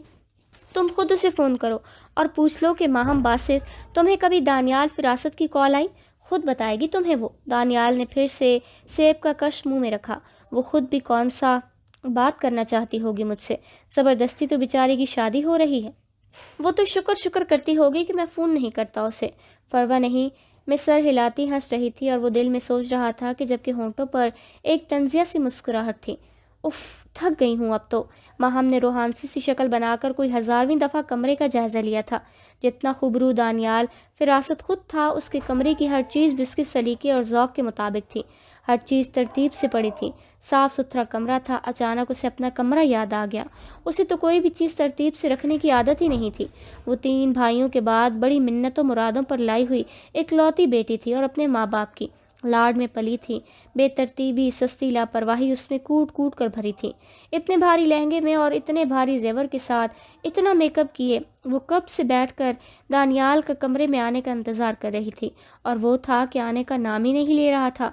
تم خود اسے فون کرو اور پوچھ لو کہ ماہم باسط تمہیں کبھی دانیال فراست کی کال آئی؟ خود بتائے گی تمہیں وہ۔ دانیال نے پھر سے سیب کا کش منہ میں رکھا۔ وہ خود بھی کون سا بات کرنا چاہتی ہوگی مجھ سے؟ زبردستی تو بیچارے کی شادی ہو رہی ہے، وہ تو شکر کرتی ہوگی کہ میں فون نہیں کرتا اسے۔ فروا نہیں میں سر ہلاتی ہنس رہی تھی، اور وہ دل میں سوچ رہا تھا کہ جبکہ ہونٹوں پر ایک طنزیہ سی مسکراہٹ تھی۔ اف، تھک گئی ہوں اب تو۔ ماہم نے روحانسی سی شکل بنا کر کوئی 1000ویں دفعہ کمرے کا جائزہ لیا تھا۔ جتنا خوبرو دانیال فراست خود تھا، اس کے کمرے کی ہر چیز بھی اس کے سلیقے اور ذوق کے مطابق تھی، ہر چیز ترتیب سے پڑی تھی، صاف ستھرا کمرہ تھا۔ اچانک اسے اپنا کمرہ یاد آ گیا۔ اسے تو کوئی بھی چیز ترتیب سے رکھنے کی عادت ہی نہیں تھی۔ وہ 3 بھائیوں کے بعد بڑی منتوں مرادوں پر لائی ہوئی اکلوتی بیٹی تھی، اور اپنے ماں باپ کی لاڈ میں پلی تھی۔ بے ترتیبی، سستی لاپرواہی اس میں کوٹ کوٹ کر بھری تھی۔ اتنے بھاری لہنگے میں اور اتنے بھاری زیور کے ساتھ اتنا میک اپ کیے وہ کب سے بیٹھ کر دانیال کا کمرے میں آنے کا انتظار کر رہی تھی، اور وہ تھا کہ آنے کا نام ہی نہیں لے رہا تھا۔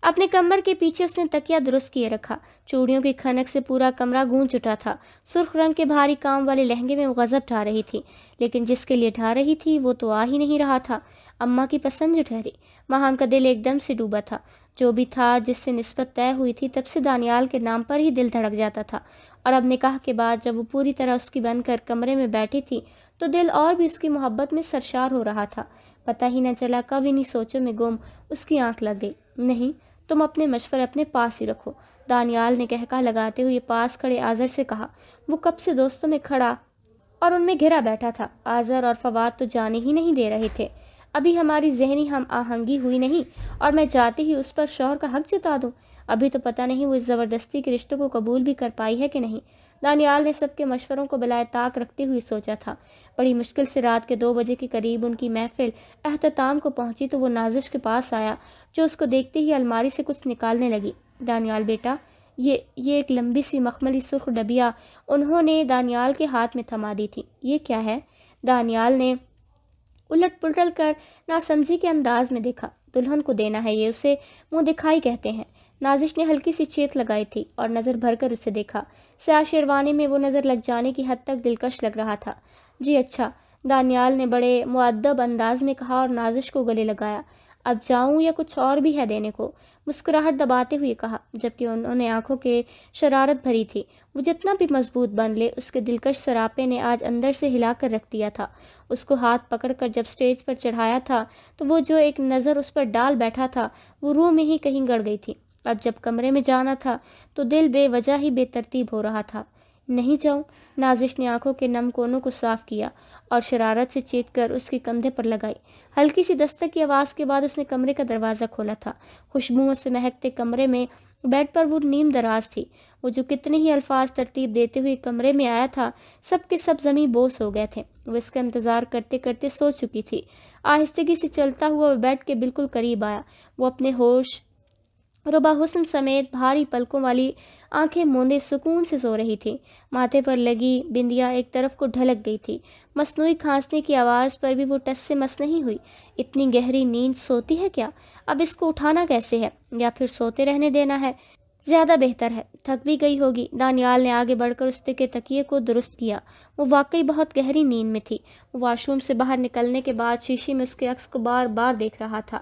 اپنے کمر کے پیچھے اس نے تکیہ درست کیے رکھا۔ چوڑیوں کی کھنک سے پورا کمرہ گونج اٹھا تھا۔ سرخ رنگ کے بھاری کام والے لہنگے میں وہ غضب ڈھا رہی تھی، لیکن جس کے لیے ڈھا رہی تھی وہ تو آ ہی نہیں رہا تھا۔ اماں کی پسند جو ٹھہری۔ ماہم کا دل ایک دم سے ڈوبا تھا۔ جو بھی تھا جس سے نسبت طے ہوئی تھی، تب سے دانیال کے نام پر ہی دل دھڑک جاتا تھا، اور اب نکاح کے بعد جب وہ پوری طرح اس کی بن کر کمرے میں بیٹھی تھی تو دل اور بھی اس کی محبت میں سرشار ہو رہا تھا۔ پتہ ہی نہ چلا کب انہی سوچوں میں گم اس کی آنکھ لگ گئی۔ نہیں، تم اپنے مشورے اپنے پاس ہی رکھو، دانیال نے کہا لگاتے ہوئے پاس کھڑے آذر سے کہا۔ وہ کب سے دوستوں میں کھڑا اور ان میں گھرا بیٹھا تھا۔ آذر اور فواد تو جانے ہی نہیں دے رہے تھے۔ ابھی ہماری ذہنی ہم آہنگی ہوئی نہیں اور میں جاتے ہی اس پر شوہر کا حق جتا دوں۔ ابھی تو پتہ نہیں وہ اس زبردستی کے رشتوں کو قبول بھی کر پائی ہے کہ نہیں۔ دانیال نے سب کے مشوروں کو بلائے طاق رکھتے ہوئے سوچا تھا۔ بڑی مشکل سے رات کے 2 بجے کے قریب ان کی محفل اختتام کو پہنچی تو وہ نازش کے پاس آیا، جو اس کو دیکھتے ہی الماری سے کچھ نکالنے لگی۔ دانیال بیٹا، یہ ایک لمبی سی مخملی سرخ ڈبیا انہوں نے دانیال کے ہاتھ میں تھما دی تھی۔ یہ کیا ہے؟ دانیال نے الٹ پلٹ کر ناسمجھی کے انداز میں دیکھا۔ دلہن کو دینا ہے یہ، اسے منہ دکھائی کہتے ہیں۔ نازش نے ہلکی سی چیخ لگائی تھی اور نظر بھر کر اسے دیکھا۔ سیاہ شیروانی میں وہ نظر لگ جانے کی حد تک دلکش لگ رہا تھا۔ جی اچھا، دانیال نے بڑے مؤدب انداز میں کہا اور نازش کو گلے لگایا۔ اب جاؤں یا کچھ اور بھی ہے دینے کو؟ مسکراہٹ دباتے ہوئے کہا، جبکہ انہوں نے آنکھوں کے شرارت بھری تھی۔ وہ جتنا بھی مضبوط بن لے، اس کے دلکش سراپے نے آج اندر سے ہلا کر رکھ دیا تھا۔ اس کو ہاتھ پکڑ کر جب سٹیج پر چڑھایا تھا تو وہ جو ایک نظر اس پر ڈال بیٹھا تھا وہ روح میں ہی کہیں گڑ گئی تھی۔ اب جب کمرے میں جانا تھا تو دل بے وجہ ہی بے ترتیب ہو رہا تھا۔ نہیں جاؤں؟ نازش نے آنکھوں کے نم کونوں کو صاف کیا اور شرارت سے چیخ کر اس کے کندھے پر لگائی۔ ہلکی سی دستک کی آواز کے بعد اس نے کمرے کا دروازہ کھولا تھا۔ خوشبوؤں سے مہکتے کمرے میں بیڈ پر وہ نیم دراز تھی۔ وہ جو کتنے ہی الفاظ ترتیب دیتے ہوئے کمرے میں آیا تھا، سب کے سب زمیں بوس ہو گئے تھے۔ وہ اس کا انتظار کرتے کرتے سو چکی تھی۔ آہستگی سے چلتا ہوا وہ بیڈ کے بالکل قریب آیا۔ وہ اپنے ہوش ربا حسن سمیت بھاری پلکوں والی آنکھیں موندے سکون سے سو رہی تھی۔ ماتھے پر لگی بندیا ایک طرف کو ڈھلک گئی تھی۔ مصنوعی کھانسنے کی آواز پر بھی وہ ٹس سے مس نہیں ہوئی۔ اتنی گہری نیند سوتی ہے کیا؟ اب اس کو اٹھانا کیسے ہے؟ یا پھر سوتے رہنے دینا ہے؟ زیادہ بہتر ہے، تھک بھی گئی ہوگی۔ دانیال نے آگے بڑھ کر اس کے تکیے کو درست کیا۔ وہ واقعی بہت گہری نیند میں تھی۔ وہ واش روم سے باہر نکلنے کے بعد شیشے میں اس کے عکس کو بار بار دیکھ رہا تھا۔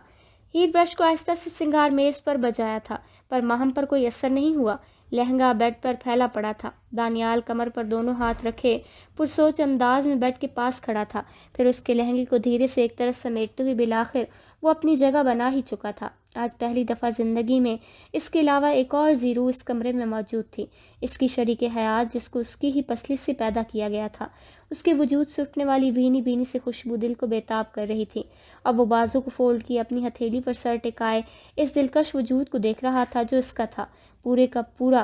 ہیٹ برش کو آہستہ سے سنگار میز پر بجایا تھا، پر ماہم پر کوئی اثر نہیں ہوا۔ لہنگا بیڈ پر پھیلا پڑا تھا۔ دانیال کمر پر دونوں ہاتھ رکھے پرسوچ انداز میں بیڈ کے پاس کھڑا تھا، پھر اس کے لہنگے کو دھیرے سے ایک طرف سمیٹتے ہوئے بالآخر وہ اپنی جگہ بنا ہی چکا تھا۔ آج پہلی دفعہ زندگی میں اس کے علاوہ ایک اور زیرو اس کمرے میں موجود تھی، اس کی شریک حیات جس کو اس کی ہی پسلی سے پیدا کیا گیا تھا۔ اس کے وجود سے اٹھنے والی بھینی بھینی سے خوشبو دل کو بےتاب کر رہی تھی۔ اب وہ بازو کو فولڈ کی اپنی ہتھیلی پر سر ٹکائے اس دلکش وجود کو دیکھ رہا تھا جو اس کا تھا، پورے کا پورا،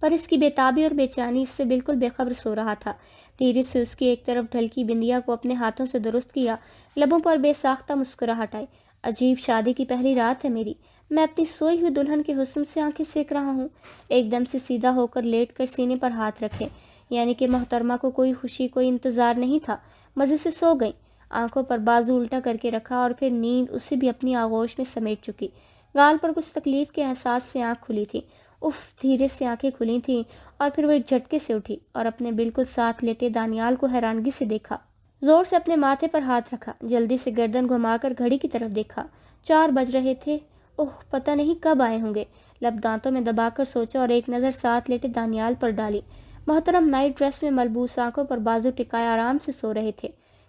پر اس کی بےتابی اور بے چینی اس سے بالکل بے خبر سو رہا تھا۔ دھیرے سے اس کی ایک طرف ڈھلکی بندیا کو اپنے ہاتھوں سے درست کیا، لبوں پر بے ساختہ مسکراہٹ آئی۔ عجیب، شادی کی پہلی رات ہے میری، میں اپنی سوئی ہوئی دلہن کے حسن سے آنکھیں سیک رہا ہوں۔ ایک دم سے سیدھا ہو کر لیٹ کر سینے پر ہاتھ رکھے، یعنی کہ محترمہ کو کوئی خوشی کوئی انتظار نہیں تھا، مزے سے سو گئیں۔ آنکھوں پر بازو الٹا کر کے رکھا اور پھر نیند اسے بھی اپنی آغوش میں سمیٹ چکی۔ گال پر کچھ تکلیف کے احساس سے آنکھ کھلی تھی۔ اف، دھیرے سے آنکھیں کھلی تھیں اور پھر وہ ایک جھٹکے سے اٹھی اور اپنے بالکل ساتھ لیٹے دانیال کو حیرانگی سے دیکھا۔ زور سے اپنے ماتھے پر ہاتھ رکھا، جلدی سے گردن گھما کر گھڑی کی طرف دیکھا۔ 4 بج رہے تھے۔ اوہ، پتہ نہیں کب آئے ہوں گے۔ لب دانتوں میں دبا کر سوچا اور ایک نظر ساتھ لیٹے دانیال پر ڈالی۔ محترم نائٹ ڈریس میں ملبوس آنکھوں پر بازو ٹکائے آرام سے سو رہے تھے۔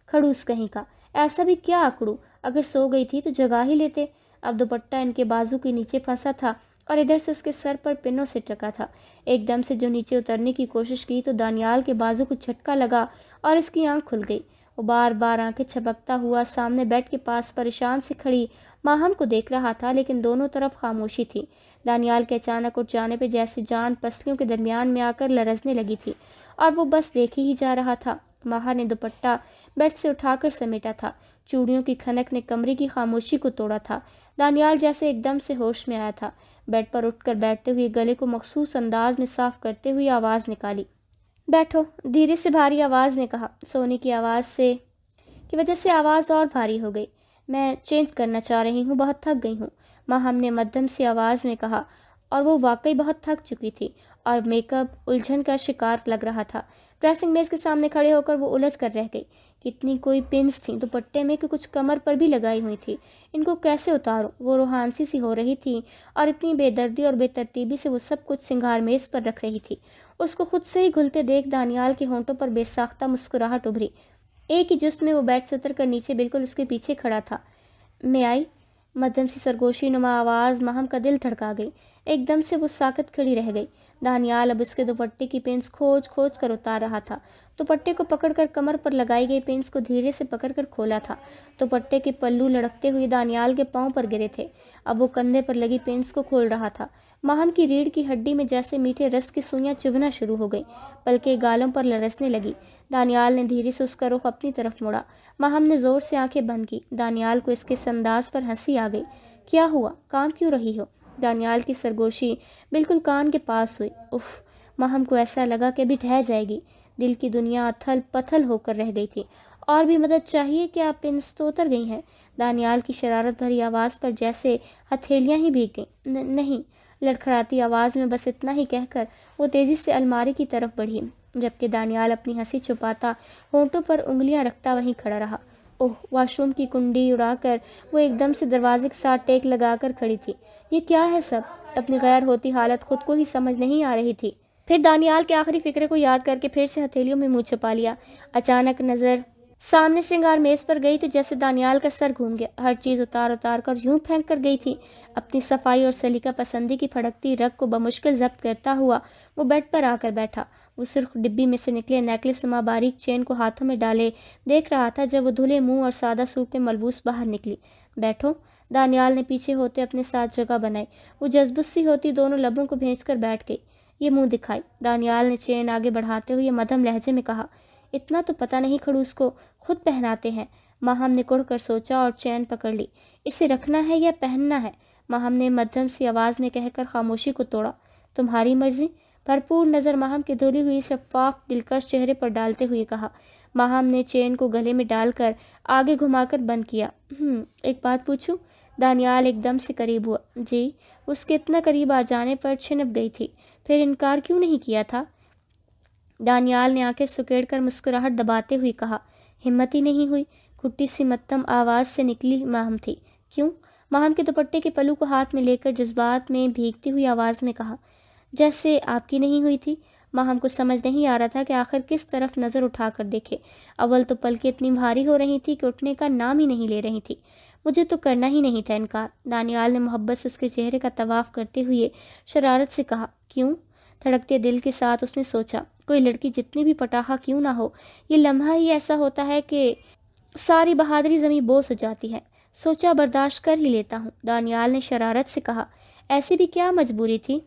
کھڑوس کہیں کا، ایسا بھی کیا اکڑوں، اگر سو گئی تھی تو جگا ہی لیتے۔ اب دوپٹہ ان کے بازو کے نیچے پھنسا تھا اور ادھر سے اس کے سر پر پنوں سے ٹکا تھا۔ ایک دم سے جو نیچے اترنے کی کوشش کی تو دانیال کے بازو کو جھٹکا لگا اور اس کی آنکھ کھل گئی۔ وہ بار بار آنکھیں چھپکتا ہوا سامنے بیڈ کے پاس پریشان سے کھڑی ماہم کو دیکھ رہا تھا، لیکن دونوں طرف خاموشی تھی۔ دانیال کے اچانک اٹھ جانے پہ جیسے جان پسلیوں کے درمیان میں آ کر لرزنے لگی تھی اور وہ بس دیکھ ہی جا رہا تھا۔ ماہر نے دوپٹہ بیڈ سے اٹھا کر سمیٹا تھا۔ چوڑیوں کی کھنک نے کمرے کی خاموشی کو توڑا تھا۔ دانیال جیسے ایک دم سے ہوش میں آیا تھا۔ بیڈ پر اٹھ کر بیٹھتے ہوئے گلے کو مخصوص انداز میں صاف کرتے ہوئے آواز نکالی۔ بیٹھو، دھیرے سے بھاری آواز میں کہا۔ سونے کی آواز کی وجہ سے آواز اور بھاری ہو گئی۔ میں چینج کرنا چاہ رہی ہوں، بہت تھک گئی ہوں، ماہم نے مدھم سی آواز میں کہا، اور وہ واقعی بہت تھک چکی تھی اور میک اپ الجھن کا شکار لگ رہا تھا۔ ڈریسنگ میز کے سامنے کھڑے ہو کر وہ الجھ کر رہ گئی۔ کتنی کوئی پنس تھیں دوپٹے میں کہ کچھ کمر پر بھی لگائی ہوئی تھی، ان کو کیسے اتاروں؟ وہ روحانسی سی ہو رہی تھی اور اتنی بے دردی اور بے ترتیبی سے وہ سب کچھ سنگار میز پر رکھ رہی تھی۔ اس کو خود سے ہی گھلتے دیکھ دانیال کے ہونٹوں پر بے ساختہ مسکراہٹ ابھری۔ ایک ہی جست میں وہ بیڈ سے اتر کر نیچے بالکل اس کے پیچھے کھڑا تھا۔ میں آئی؟ مدھم سی سرگوشی نما آواز ماہم کا دل دھڑکا گئی۔ ایک دم سے وہ ساکت کھڑی رہ گئی۔ دانیال اب اس کے دوپٹے کی پنس کھوج کھوج کر اتار رہا تھا۔ دوپٹے کو پکڑ کر کمر پر لگائی گئی پنس کو دھیرے سے پکڑ کر کھولا تھا۔ دوپٹے کے پلو لڑکتے ہوئے دانیال کے پاؤں پر گرے تھے۔ اب وہ کندھے پر لگی پنس کو کھول رہا تھا۔ ماہم کی ریڑھ کی ہڈی میں جیسے میٹھے رس کی سوئیاں چبھنا شروع ہو گئی، پلکیں گالوں پر لرزنے لگی۔ دانیال نے دھیرے سے اس کا رخ اپنی طرف موڑا۔ ماہم نے زور سے آنکھیں بند کی۔ دانیال کو اس کے انداز پر ہنسی آ گئی۔ کیا ہوا؟ کام کیوں رہی ہو؟ دانیال کی سرگوشی بالکل کان کے پاس ہوئی۔ اف! ماہم کو ایسا لگا کہ ابھی ڈھہ جائے گی۔ دل کی دنیا اتھل پتھل ہو کر رہ گئی تھی۔ اور بھی مدد چاہیے؟ کیا پنس تو اتر گئی ہیں؟ دانیال کی شرارت بھری آواز پر جیسے ہتھیلیاں ہی بھیگ گئیں۔ نہیں، لڑکھڑاتی آواز میں بس اتنا ہی کہہ کر وہ تیزی سے الماری کی طرف بڑھی، جبکہ دانیال اپنی ہنسی چھپاتا ہونٹوں پر انگلیاں رکھتا وہیں کھڑا رہا۔ اوہ! واش روم کی کنڈی اڑا کر وہ ایک دم سے دروازے کے ساتھ ٹیک لگا کر کھڑی تھی۔ یہ کیا ہے سب؟ اپنی غیر ہوتی حالت خود کو ہی سمجھ نہیں آ رہی تھی۔ پھر دانیال کے آخری فقرے کو یاد کر کے پھر سے ہتھیلیوں میں منہ چھپا لیا۔ اچانک نظر سامنے سنگار میز پر گئی تو جیسے دانیال کا سر گھوم گیا۔ ہر چیز اتار اتار کر یوں پھینک کر گئی تھی۔ اپنی صفائی اور سلیقہ پسندی کی پھڑکتی رگ کو بمشکل ضبط کرتا ہوا وہ بیڈ پر آ کر بیٹھا۔ وہ سرخ ڈبی میں سے نکلے نیکلس نما باریک چین کو ہاتھوں میں ڈالے دیکھ رہا تھا جب وہ دھلے منہ اور سادہ سوٹ میں ملبوس باہر نکلی۔ بیٹھو۔ دانیال نے پیچھے ہوتے اپنے ساتھ جگہ بنائی۔ وہ جذبت سی ہوتی دونوں لبوں کو بھینچ کر بیٹھ گئی۔ یہ منہ دکھائی۔ دانیال نے چین آگے بڑھاتے ہوئے مدھم لہجے میں کہا، اتنا تو پتہ نہیں کھڑوس کو خود پہناتے ہیں۔ ماہم نے کڑھ کر سوچا اور چین پکڑ لی۔ اسے رکھنا ہے یا پہننا ہے؟ ماہم نے مدھم سی آواز میں کہہ کر خاموشی کو توڑا۔ تمہاری مرضی۔ بھرپور نظر ماہم کے دھلی ہوئی شفاف دلکش چہرے پر ڈالتے ہوئے کہا۔ ماہم نے چین کو گلے میں ڈال کر آگے گھما کر بند کیا۔ ایک بات پوچھوں؟ دانیال ایک دم سے قریب ہوا۔ جی؟ اس کے اتنا قریب آ جانے پر چھنپ گئی تھی۔ پھر انکار کیوں نہیں کیا تھا؟ دانیال نے آنکھیں سکیڑ کر مسکراہٹ دباتے ہوئے کہا۔ ہمت ہی نہیں ہوئی۔ کھٹی سی متم آواز سے نکلی ماہم تھی۔ کیوں؟ ماہم کے دوپٹے کے پلو کو ہاتھ میں لے کر جذبات میں بھیگتی ہوئی آواز میں کہا۔ جیسے آپ کی نہیں ہوئی تھی۔ ماہم کو سمجھ نہیں آ رہا تھا کہ آخر کس طرف نظر اٹھا کر دیکھے۔ اول تو پلکیں اتنی بھاری ہو رہی تھی کہ اٹھنے کا نام ہی نہیں لے رہی تھی۔ مجھے تو کرنا ہی نہیں تھا انکار۔ دانیال نے محبت سے اس کے چہرے کا طواف کرتے ہوئے شرارت سے کہا۔ کیوں؟ دھڑکتے دل کے ساتھ اس نے سوچا، کوئی لڑکی جتنی بھی پٹاخہ کیوں نہ ہو، یہ لمحہ ہی ایسا ہوتا ہے کہ ساری بہادری زمیں بوس ہو جاتی ہے۔ سوچا برداشت کر ہی لیتا ہوں۔ دانیال نے شرارت سے کہا۔ ایسی بھی کیا مجبوری تھی؟